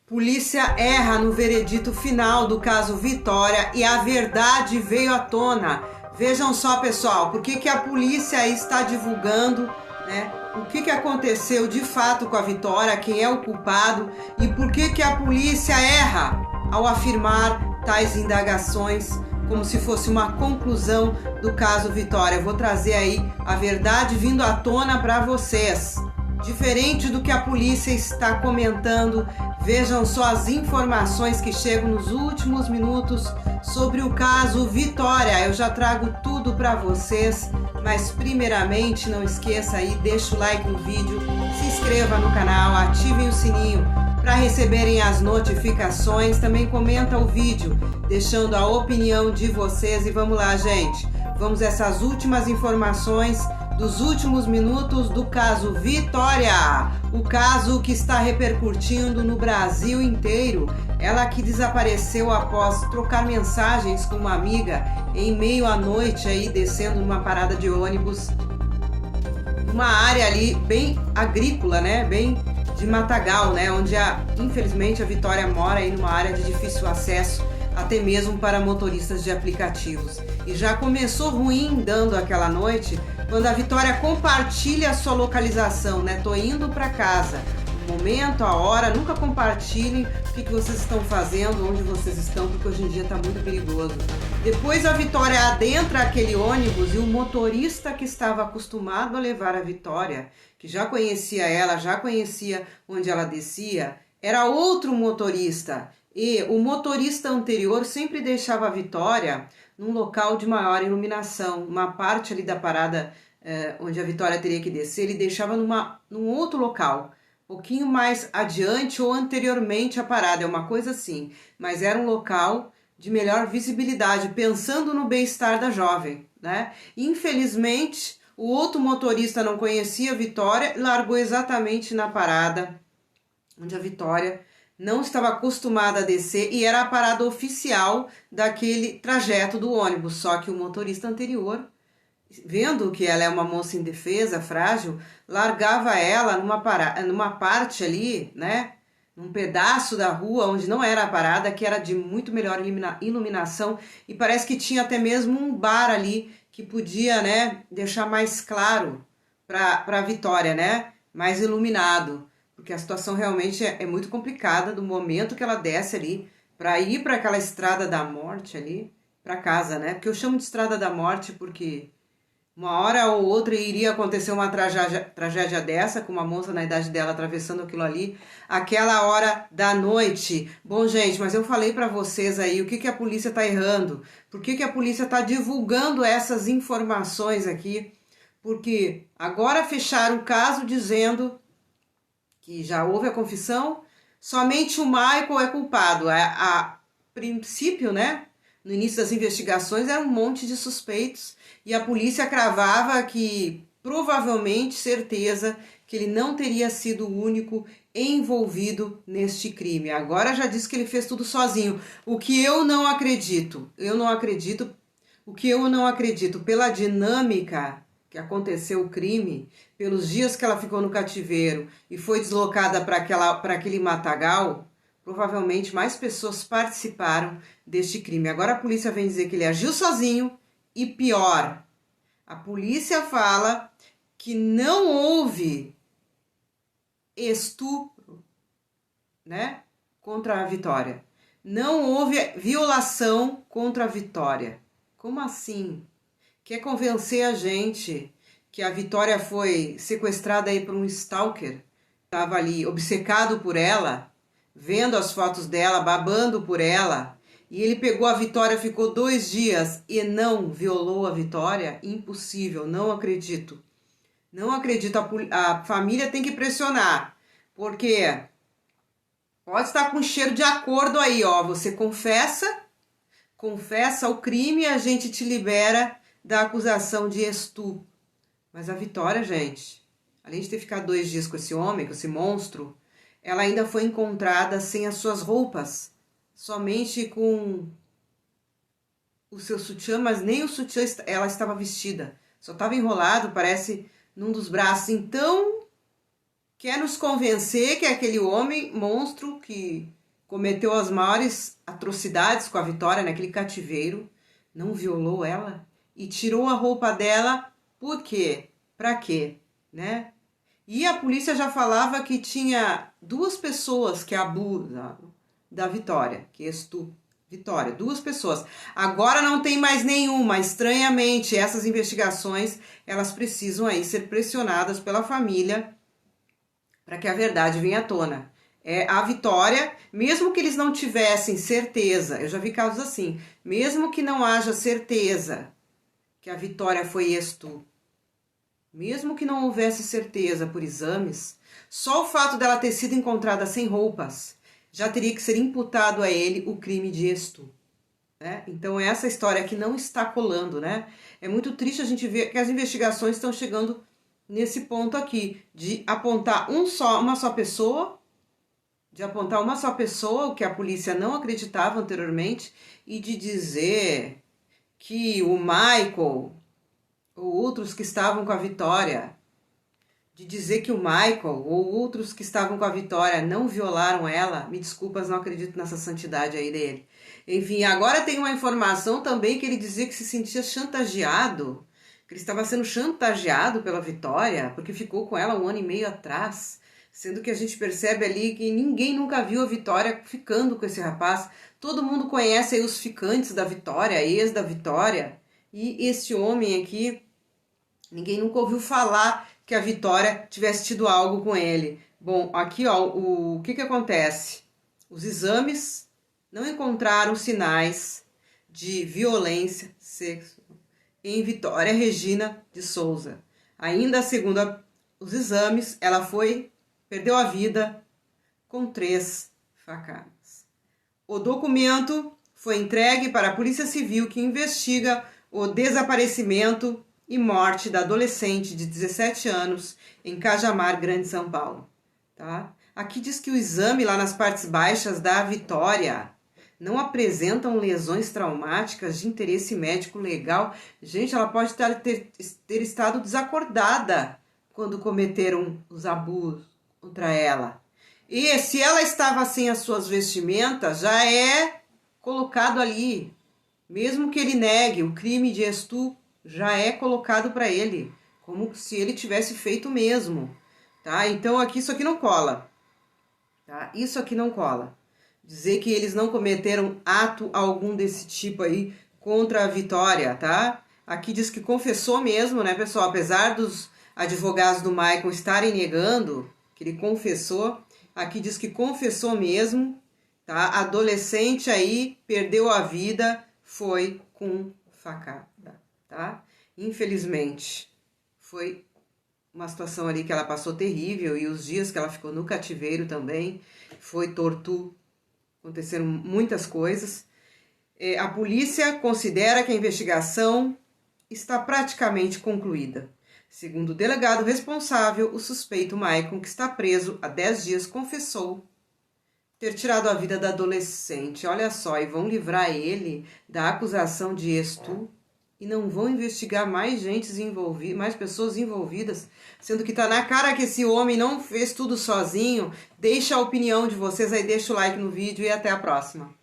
Polícia erra no veredito final do caso Vitória e a verdade veio à tona. Vejam só, pessoal, por que a polícia está divulgando, né, o que aconteceu de fato com a Vitória, quem é o culpado e por que a polícia erra ao afirmar tais indagações como se fosse uma conclusão do caso Vitória. Eu vou trazer aí a verdade vindo à tona para vocês. Diferente do que a polícia está comentando, vejam só as informações que chegam nos últimos minutos sobre o caso Vitória. Eu já trago tudo para vocês, mas primeiramente não esqueça aí, deixa o like no vídeo, se inscreva no canal, ativem o sininho para receberem as notificações. Também comenta o vídeo, deixando a opinião de vocês. E vamos lá, gente. Vamos a essas últimas informações dos últimos minutos do caso Vitória, o caso que está repercutindo no Brasil inteiro. Ela que desapareceu após trocar mensagens com uma amiga em meio à noite aí, descendo numa parada de ônibus, uma área ali bem agrícola, né, bem de matagal, né, onde infelizmente a Vitória mora aí numa área de difícil acesso, até mesmo para motoristas de aplicativos. E já começou ruim dando aquela noite, quando a Vitória compartilha a sua localização, né? Tô indo para casa. O momento, a hora, nunca compartilhem o que vocês estão fazendo, onde vocês estão, porque hoje em dia tá muito perigoso. Depois a Vitória adentra aquele ônibus e o motorista que estava acostumado a levar a Vitória, que já conhecia ela, já conhecia onde ela descia, era outro motorista. E o motorista anterior sempre deixava a Vitória num local de maior iluminação, uma parte ali da parada onde a Vitória teria que descer, ele deixava num outro local, um pouquinho mais adiante ou anteriormente à parada, é uma coisa assim, mas era um local de melhor visibilidade, pensando no bem-estar da jovem, né? Infelizmente, o outro motorista não conhecia a Vitória e largou exatamente na parada onde a Vitória não estava acostumada a descer e era a parada oficial daquele trajeto do ônibus. Só que o motorista anterior, vendo que ela é uma moça indefesa, frágil, largava ela numa parte ali, né, num pedaço da rua onde não era a parada, que era de muito melhor iluminação, e parece que tinha até mesmo um bar ali que podia, né, deixar mais claro para a Vitória, né, mais iluminado. Porque a situação realmente é muito complicada do momento que ela desce ali para ir para aquela estrada da morte ali, para casa, né? Porque eu chamo de estrada da morte porque uma hora ou outra iria acontecer uma tragédia dessa, com uma moça na idade dela atravessando aquilo ali, aquela hora da noite. Bom, gente, mas eu falei para vocês aí o que a polícia está errando, por que a polícia está divulgando essas informações aqui, porque agora fecharam o caso dizendo que já houve a confissão, somente o Michael é culpado. A princípio, né, no início das investigações, era um monte de suspeitos e a polícia cravava que, provavelmente, certeza, que ele não teria sido o único envolvido neste crime. Agora já disse que ele fez tudo sozinho, o que eu não acredito. O que eu não acredito pela dinâmica que aconteceu o crime, pelos dias que ela ficou no cativeiro e foi deslocada para aquele matagal, provavelmente mais pessoas participaram deste crime. Agora a polícia vem dizer que ele agiu sozinho e pior, a polícia fala que não houve estupro, né, contra a Vitória. Não houve violação contra a Vitória. Como assim? Quer convencer a gente que a Vitória foi sequestrada aí por um stalker? Estava ali obcecado por ela, vendo as fotos dela, babando por ela. E ele pegou a Vitória, ficou 2 dias e não violou a Vitória? Impossível, não acredito. Não acredito, a família tem que pressionar. Porque pode estar com cheiro de acordo aí, ó. Você confessa o crime e a gente te libera da acusação de estupro. Mas a Vitória, gente, além de ter ficado 2 dias com esse homem, com esse monstro, ela ainda foi encontrada sem as suas roupas, somente com o seu sutiã, mas nem o sutiã ela estava vestida, só estava enrolado, parece, num dos braços. Então, quer nos convencer que é aquele homem monstro que cometeu as maiores atrocidades com a Vitória naquele cativeiro, não violou ela e tirou a roupa dela, por quê? Pra quê? Né? E a polícia já falava que tinha 2 pessoas que abusam da Vitória, que Vitória, 2 pessoas. Agora não tem mais nenhuma. Estranhamente, essas investigações, elas precisam aí ser pressionadas pela família para que a verdade venha à tona. A Vitória, mesmo que eles não tivessem certeza, eu já vi casos assim, mesmo que não haja certeza que a Vitória foi mesmo que não houvesse certeza por exames, só o fato dela ter sido encontrada sem roupas já teria que ser imputado a ele o crime de estupro. Né? Então essa história aqui não está colando, né? É muito triste a gente ver que as investigações estão chegando nesse ponto aqui, de apontar uma só pessoa, o que a polícia não acreditava anteriormente, e de dizer que o Michael ou outros que estavam com a Vitória, não violaram ela. Me desculpas, não acredito nessa santidade aí dele. Enfim, agora tem uma informação também que ele dizia que se sentia chantageado, que ele estava sendo chantageado pela Vitória, porque ficou com ela 1 ano e meio atrás, sendo que a gente percebe ali que ninguém nunca viu a Vitória ficando com esse rapaz. Todo mundo conhece aí os ficantes da Vitória, ex da Vitória, e esse homem aqui, ninguém nunca ouviu falar que a Vitória tivesse tido algo com ele. Bom, aqui ó, o que acontece? Os exames não encontraram sinais de violência sexual em Vitória Regina de Souza. Ainda segundo os exames, ela perdeu a vida com 3 facadas. O documento foi entregue para a Polícia Civil, que investiga o desaparecimento e morte da adolescente de 17 anos em Cajamar, Grande São Paulo. Tá? Aqui diz que o exame lá nas partes baixas da Vitória não apresentam lesões traumáticas de interesse médico legal. Gente, ela pode ter estado desacordada quando cometeram os abusos contra ela. E se ela estava sem as suas vestimentas, já é colocado ali. Mesmo que ele negue o crime de estupro, já é colocado para ele, como se ele tivesse feito mesmo. Tá? Então aqui isso aqui não cola. Tá? Isso aqui não cola. Dizer que eles não cometeram ato algum desse tipo aí contra a Vitória, tá? Aqui diz que confessou mesmo, né, pessoal? Apesar dos advogados do Michael estarem negando que ele confessou, aqui diz que confessou mesmo, tá? A adolescente aí perdeu a vida, foi com facada, tá? Infelizmente, foi uma situação ali que ela passou terrível, e os dias que ela ficou no cativeiro também foi tortura. Aconteceram muitas coisas. A polícia considera que a investigação está praticamente concluída. Segundo o delegado responsável, o suspeito Maicon, que está preso há 10 dias, confessou ter tirado a vida da adolescente. Olha só, e vão livrar ele da acusação de estupro e não vão investigar mais mais pessoas envolvidas, sendo que tá na cara que esse homem não fez tudo sozinho. Deixa a opinião de vocês aí, deixa o like no vídeo e até a próxima.